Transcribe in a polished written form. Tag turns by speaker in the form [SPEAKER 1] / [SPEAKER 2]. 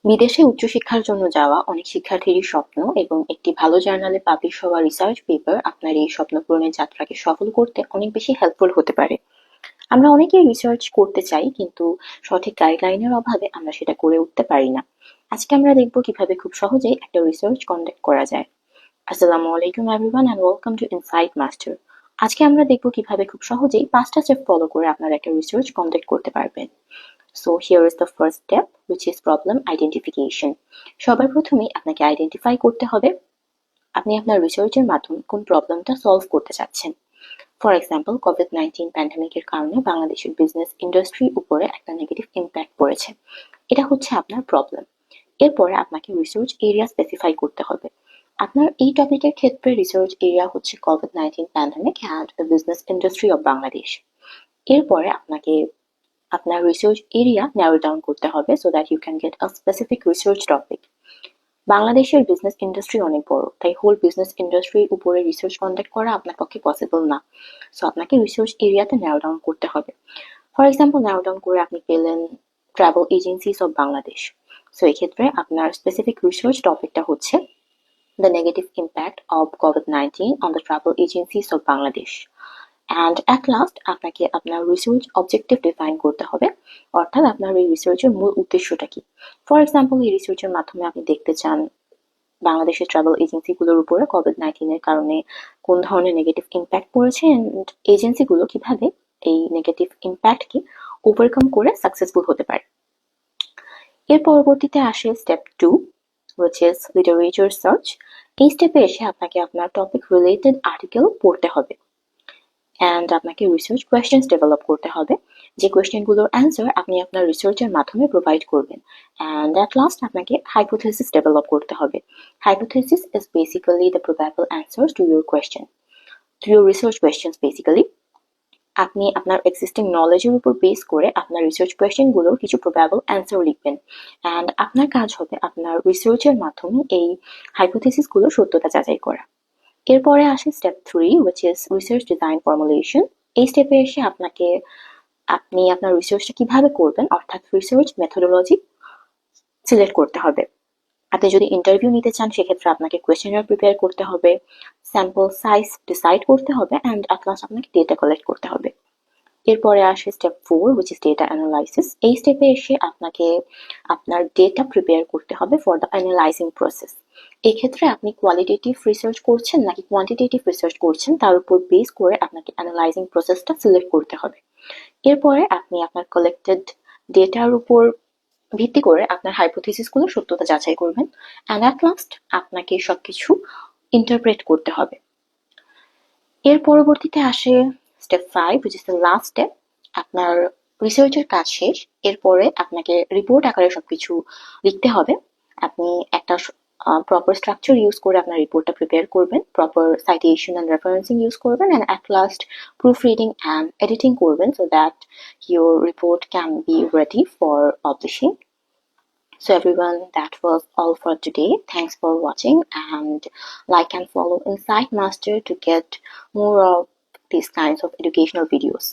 [SPEAKER 1] বিদেশে উচ্চশিক্ষার জন্য যাওয়া অনেক শিক্ষার্থীরই স্বপ্ন এবং একটি ভালো জার্নালে পাবলিশ হওয়া রিসার্চ পেপার আপনার এই স্বপ্ন পূরণের যাত্রাকে সফল করতে অনেক বেশি হেল্পফুল হতে পারে। আমরা অনেকেই রিসার্চ করতে চাই, কিন্তু সঠিক গাইডলাইনের অভাবে আমরা সেটা করে উঠতে পারি না। আজকে আমরা দেখব কিভাবে খুব সহজেই একটা রিসার্চ কন্ডাক্ট করা যায়। আসসালামু আলাইকুম everyone and welcome to Insight Master. আজকে আমরা দেখব কিভাবে খুব সহজেই 5টা স্টেপ ফলো করে আপনারা একটা রিসার্চ কন্ডাক্ট করতে পারবেন। So here is the first step, which is problem identification. সবার প্রথমেই আপনাকে আইডেন্টিফাই করতে হবে আপনি আপনার রিসার্চের মাধ্যমে কোন প্রবলেমটা সলভ করতে চাচ্ছেন। ফর এক্সাম্পল, কোভিড-19 প্যান্ডেমিকের কারণে বাংলাদেশের বিজনেস ইন্ডাস্ট্রির উপরে একটা নেগেটিভ ইম্প্যাক্ট পড়েছে। এটা হচ্ছে আপনার প্রবলেম। এরপরে আপনাকে রিসার্চ এরিয়া স্পেসিফাই করতে হবে। আপনার এই টপিকের ক্ষেত্রে রিসার্চ এরিয়া হচ্ছে কোভিড-19 pandemic and the business industry of Bangladesh. এরপরে আপনাকে আপনার রিসার্চ এরিয়া ন্যারো ডাউন করতে হবে so that you can get a specific research topic. বাংলাদেশের বিজনেস ইন্ডাস্ট্রি অনেক বড়, তাই হোল বিজনেস ইন্ডাস্ট্রির উপরে রিসার্চ কন্ডাক্ট করা আপনার পক্ষে পসিবল না। সো আপনাকে রিসার্চ এরিয়াতে ন্যারো ডাউন করতে হবে। ফর এক্সাম্পল, ন্যারো ডাউন করে আপনি পেলেন travel agencies of Bangladesh. So এক্ষেত্রে আপনার স্পেসিফিক রিসার্চ টপিকটা হচ্ছে the negative impact of COVID-19 on the travel agencies of Bangladesh. And at last আপনাকে আপনার রিসার্চ অবজেক্টিভ ডিফাইন করতে হবে, অর্থাৎ আপনার এই রিসার্চের মূল উদ্দেশ্যটা কি। ফর এক্সাম্পল, এই রিসার্চের মাধ্যমে আপনি দেখতে চান বাংলাদেশের ট্রাভেল এজেন্সিগুলোর উপরে কোভিড-19 এর কারণে কোন ধরনের নেগেটিভ ইম্প্যাক্ট পড়েছে অ্যান্ড এজেন্সিগুলো কিভাবে এই নেগেটিভ ইম্প্যাক্টকে ওভারকাম করে সাকসেসফুল হতে পারে। এর পরবর্তীতে আসে step 2, which is literature search. এই স্টেপে এসে আপনাকে আপনার টপিক রিলেটেড আর্টিকেল পড়তে হবে অ্যান্ড আপনাকে রিসার্চ কোয়েশ্চেন্স ডেভেলপ করতে হবে, যে কোয়েশ্চেনগুলোর অ্যান্সার আপনি আপনার রিসার্চের মাধ্যমে প্রোভাইড করবেন। অ্যান্ড অ্যাট লাস্ট আপনাকে হাইপোথেসিস ডেভেলপ করতে হবে। Hypothesis is basically the probable answers to your question, to your research questions basically. আপনি আপনার এক্সিস্টিং নলেজের উপর বেস করে আপনার রিসার্চ কোয়েশ্চেনগুলোর কিছু প্রবাবল অ্যান্সার লিখবেন অ্যান্ড আপনার কাজ হবে আপনার রিসার্চের মাধ্যমে এই হাইপোথেসিসগুলোর সত্যতা যাচাই করা। এরপরে আসে step 3, which is research design formulation. এই স্টেপে এসে আপনি আপনার রিসার্চটা কিভাবে করবেন, অর্থাৎ রিসার্চ মেথোডোলজি সিলেক্ট করতে হবে। আপনি যদি ইন্টারভিউ নিতে চান সেক্ষেত্রে আপনাকে কোয়েশ্চেনার প্রিপেয়ার করতে হবে, স্যাম্পল সাইজ ডিসাইড করতে হবে অ্যান্ড অ্যাট লাস্ট আপনাকে ডেটা কালেক্ট করতে হবে। এরপরে আসে step 4, which is data analysis. এই স্টেপে এসে আপনাকে আপনার ডেটা প্রিপেয়ার করতে হবে ফর দ্য অ্যানালাইজিং প্রসেস। এক্ষেত্রে আপনি কোয়ালিটেটিভ রিসার্চ করছেন নাকি কোয়ান্টিটেটিভ রিসার্চ করছেন তার উপর বেস করে আপনাকে অ্যানালাইজিং প্রসেসটা সিলেক্ট করতে হবে। এরপরে আপনি আপনার কালেক্টেড ডেটার উপর ভিত্তি করে আপনার হাইপোথিসিসগুলোর সত্যতা যাচাই করবেন অ্যান্ড অ্যাট লাস্ট আপনাকে সবকিছু ইন্টারপ্রেট করতে হবে। এর পরবর্তীতে আসে step 5, which is the last step. আপনার রিসার্চের কাজ শেষ। এরপরে আপনাকে রিপোর্ট আকারে সবকিছু লিখতে হবে। আপনি একটা প্রপার স্ট্রাকচার ইউজ করে আপনার রিপোর্টটা প্রিপেয়ার করবেন, proper citation and referencing use করবেন and at last proofreading and editing করবেন so that your report can be ready for publishing. So everyone, that was all for today. Thanks for watching and like and follow Insight Master to get more of these kinds of educational videos.